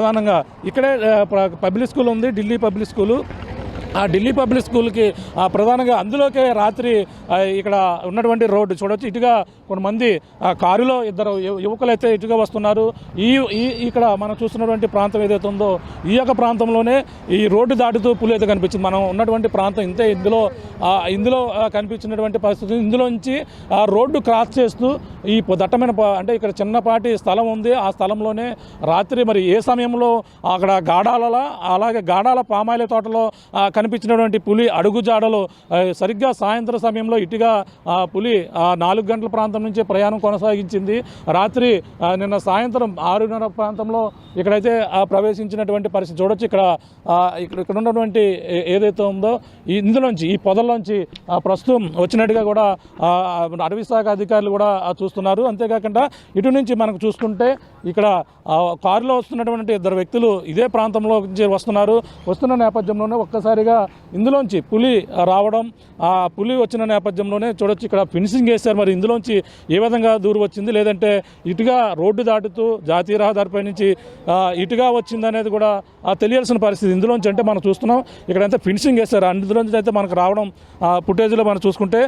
ప్రధానంగా ఇక్కడే public school ఉంది, ఢిల్లీ పబ్లిక్ స్కూలు. ఆ ఢిల్లీ పబ్లిక్ స్కూల్కి ప్రధానంగా అందులోకే రాత్రి ఇక్కడ ఉన్నటువంటి రోడ్డు చూడవచ్చు. ఇటుగా కొంతమంది కారులో ఇద్దరు యువకులు అయితే ఇటుగా వస్తున్నారు. ఇక్కడ మనం చూస్తున్నటువంటి ప్రాంతం ఏదైతే ఉందో ఈ యొక్క ప్రాంతంలోనే ఈ రోడ్డు దాటుతూ పులి అయితే కనిపించింది. మనం ఉన్నటువంటి ప్రాంతం ఇంతే. ఇందులో కనిపించినటువంటి పరిస్థితి, ఇందులోంచి రోడ్డు క్రాస్ చేస్తూ ఈ దట్టమైన అంటే ఇక్కడ చిన్నపాటి స్థలం ఉంది. ఆ స్థలంలోనే రాత్రి మరి ఏ సమయంలో అక్కడ అలాగే గాడాల పామాయిల తోటలో కనిపించినటువంటి పులి అడుగుజాడలు సరిగ్గా సాయంత్రం సమయంలో ఇటుగా పులి 4 గంటల ప్రాంతం నుంచి ప్రయాణం కొనసాగించింది. రాత్రి నిన్న సాయంత్రం 6:30 ప్రాంతంలో ఇక్కడైతే ప్రవేశించినటువంటి పరిస్థితి చూడొచ్చు. ఇక్కడ ఉన్నటువంటి ఏదైతే ఉందో ఇందులోంచి ఈ పొదల్లోంచి ప్రస్తుతం వచ్చినట్టుగా కూడా అటవీ శాఖ అధికారులు కూడా చూస్తున్నారు. అంతేకాకుండా ఇటు నుంచి మనకు చూసుకుంటే ఇక్కడ కారులో వస్తున్నటువంటి 2 వ్యక్తులు ఇదే ప్రాంతంలో వస్తున్న నేపథ్యంలోనే ఒక్కసారిగా ఇందులోంచి పులి రావడం, ఆ పులి వచ్చిన నేపథ్యంలోనే చూడొచ్చు ఇక్కడ ఫెన్సింగ్ వేశారు. మరి ఇందులోంచి ఏ విధంగా దూరం వచ్చింది, లేదంటే ఇటుగా రోడ్డు దాటుతూ జాతీయ రహదారిపై నుంచి ఇటుగా వచ్చింది అనేది కూడా తెలియాల్సిన పరిస్థితి. ఇందులోంచి అంటే మనం చూస్తున్నాం ఇక్కడంతా ఫెన్సింగ్ వేశారు. అందులోంచి అయితే మనకు రావడం ఫుటేజ్లో మనం చూసుకుంటే